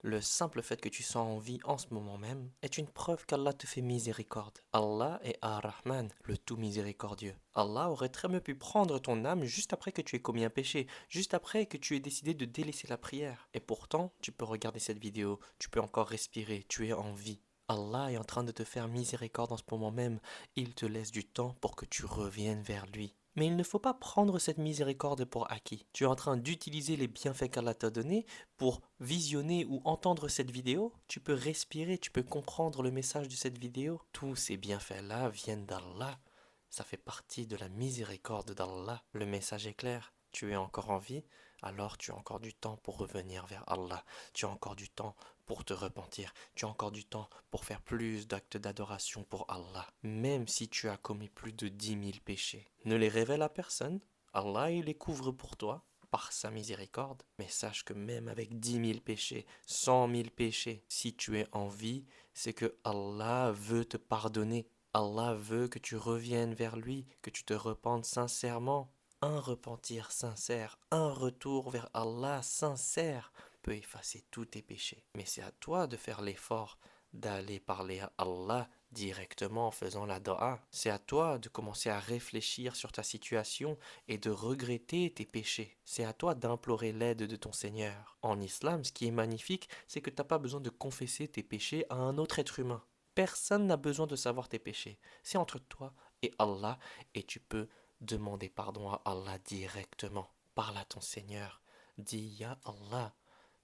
Le simple fait que tu sois en vie en ce moment même est une preuve qu'Allah te fait miséricorde. Allah est Ar-Rahman, le tout miséricordieux. Allah aurait très bien pu prendre ton âme juste après que tu aies commis un péché, juste après que tu aies décidé de délaisser la prière. Et pourtant, tu peux regarder cette vidéo, tu peux encore respirer, tu es en vie. Allah est en train de te faire miséricorde en ce moment même. Il te laisse du temps pour que tu reviennes vers lui. Mais il ne faut pas prendre cette miséricorde pour acquis. Tu es en train d'utiliser les bienfaits qu'Allah t'a donnés pour visionner ou entendre cette vidéo. Tu peux respirer, tu peux comprendre le message de cette vidéo. Tous ces bienfaits-là viennent d'Allah. Ça fait partie de la miséricorde d'Allah. Le message est clair. Tu es encore en vie, alors tu as encore du temps pour revenir vers Allah. Tu as encore du temps pour te repentir. Tu as encore du temps pour faire plus d'actes d'adoration pour Allah. Même si tu as commis plus de 10 000 péchés. Ne les révèle à personne. Allah, il les couvre pour toi par sa miséricorde. Mais sache que même avec 10 000 péchés, 100 000 péchés, si tu es en vie, c'est que Allah veut te pardonner. Allah veut que tu reviennes vers lui, que tu te repentes sincèrement. Un repentir sincère, un retour vers Allah sincère peut effacer tous tes péchés. Mais c'est à toi de faire l'effort d'aller parler à Allah directement en faisant la doha. C'est à toi de commencer à réfléchir sur ta situation et de regretter tes péchés. C'est à toi d'implorer l'aide de ton Seigneur. En islam, ce qui est magnifique, c'est que tu n'as pas besoin de confesser tes péchés à un autre être humain. Personne n'a besoin de savoir tes péchés. C'est entre toi et Allah et tu peux demander pardon à Allah directement. Parle à ton Seigneur. Dis, Ya Allah,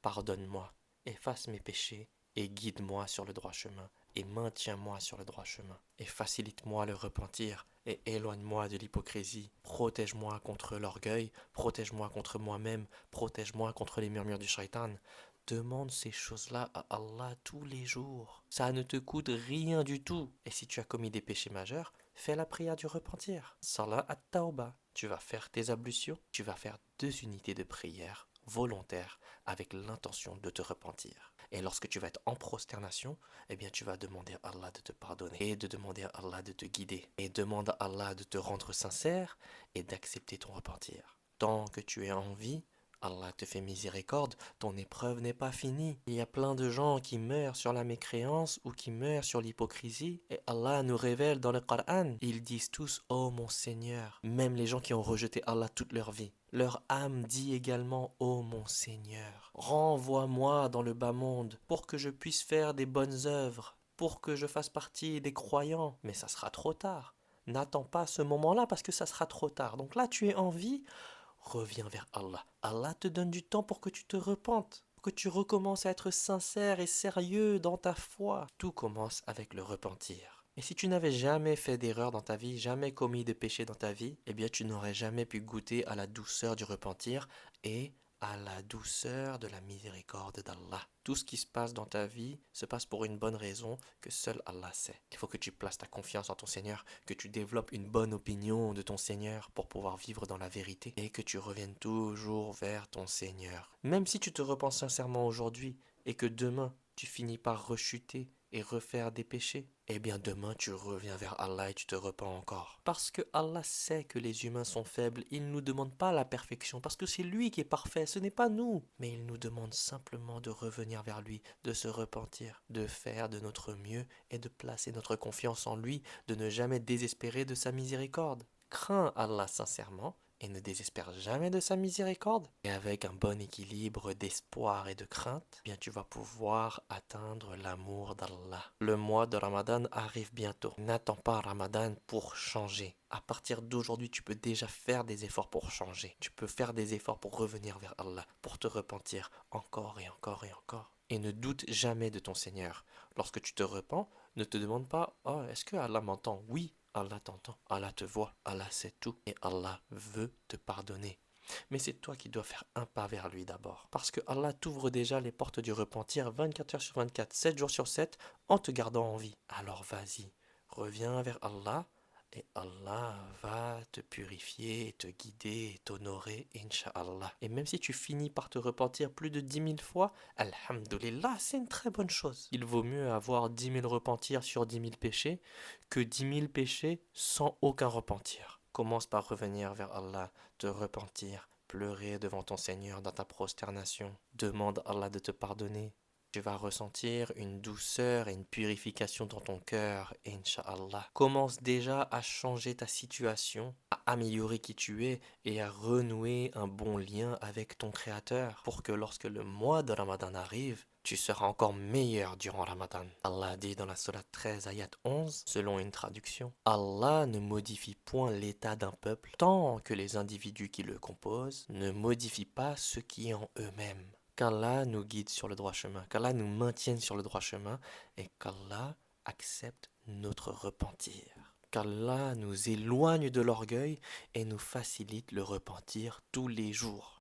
pardonne-moi, efface mes péchés et guide-moi sur le droit chemin et maintiens-moi sur le droit chemin et facilite-moi le repentir et éloigne-moi de l'hypocrisie. Protège-moi contre l'orgueil, protège-moi contre moi-même, protège-moi contre les murmures du shaitan. Demande ces choses-là à Allah tous les jours. Ça ne te coûte rien du tout. Et si tu as commis des péchés majeurs, fais la prière du repentir. Salat at-Tawbah. Tu vas faire tes ablutions. Tu vas faire 2 unités de prière volontaires avec l'intention de te repentir. Et lorsque tu vas être en prosternation, eh bien tu vas demander à Allah de te pardonner et de demander à Allah de te guider. Et demande à Allah de te rendre sincère et d'accepter ton repentir. Tant que tu es en vie, Allah te fait miséricorde, ton épreuve n'est pas finie. Il y a plein de gens qui meurent sur la mécréance ou qui meurent sur l'hypocrisie. Et Allah nous révèle dans le Coran, ils disent tous, ô mon Seigneur. Même les gens qui ont rejeté Allah toute leur vie. Leur âme dit également, ô mon Seigneur, renvoie-moi dans le bas monde pour que je puisse faire des bonnes œuvres, pour que je fasse partie des croyants. Mais ça sera trop tard. N'attends pas ce moment-là parce que ça sera trop tard. Donc là, tu es en vie. Reviens vers Allah. Allah te donne du temps pour que tu te repentes, pour que tu recommences à être sincère et sérieux dans ta foi. Tout commence avec le repentir. Et si tu n'avais jamais fait d'erreur dans ta vie, jamais commis de péché dans ta vie, eh bien tu n'aurais jamais pu goûter à la douceur du repentir et à la douceur de la miséricorde d'Allah. Tout ce qui se passe dans ta vie se passe pour une bonne raison que seul Allah sait. Il faut que tu places ta confiance en ton Seigneur, que tu développes une bonne opinion de ton Seigneur pour pouvoir vivre dans la vérité et que tu reviennes toujours vers ton Seigneur. Même si tu te repens sincèrement aujourd'hui et que demain tu finis par rechuter et refaire des péchés, eh bien demain tu reviens vers Allah et tu te repens encore. Parce que Allah sait que les humains sont faibles, il ne nous demande pas la perfection, parce que c'est lui qui est parfait, ce n'est pas nous. Mais il nous demande simplement de revenir vers lui, de se repentir, de faire de notre mieux et de placer notre confiance en lui, de ne jamais désespérer de sa miséricorde. Crains Allah sincèrement et ne désespère jamais de sa miséricorde. Et avec un bon équilibre d'espoir et de crainte, bien tu vas pouvoir atteindre l'amour d'Allah. Le mois de Ramadan arrive bientôt. N'attends pas Ramadan pour changer. À partir d'aujourd'hui, tu peux déjà faire des efforts pour changer. Tu peux faire des efforts pour revenir vers Allah, pour te repentir encore et encore et encore. Et ne doute jamais de ton Seigneur. Lorsque tu te repens, ne te demande pas, oh, est-ce que Allah m'entend? Oui, Allah t'entend, Allah te voit, Allah sait tout et Allah veut te pardonner. Mais c'est toi qui dois faire un pas vers lui d'abord. Parce que Allah t'ouvre déjà les portes du repentir 24 heures sur 24, 7 jours sur 7, en te gardant en vie. Alors vas-y, reviens vers Allah et Allah va te purifier, te guider et t'honorer, Inch'Allah. Et même si tu finis par te repentir plus de 10 000 fois, Alhamdulillah, c'est une très bonne chose. Il vaut mieux avoir 10 000 repentirs sur 10 000 péchés que 10 000 péchés sans aucun repentir. Commence par revenir vers Allah, te repentir, pleurer devant ton Seigneur dans ta prosternation. Demande à Allah de te pardonner. Tu vas ressentir une douceur et une purification dans ton cœur, Inch'Allah. Commence déjà à changer ta situation, à améliorer qui tu es et à renouer un bon lien avec ton Créateur pour que lorsque le mois de Ramadan arrive, tu seras encore meilleur durant Ramadan. Allah dit dans la Sourate 13, ayat 11, selon une traduction, Allah ne modifie point l'état d'un peuple tant que les individus qui le composent ne modifient pas ce qui est en eux-mêmes. Qu'Allah nous guide sur le droit chemin, qu'Allah nous maintienne sur le droit chemin et qu'Allah accepte notre repentir. Qu'Allah nous éloigne de l'orgueil et nous facilite le repentir tous les jours.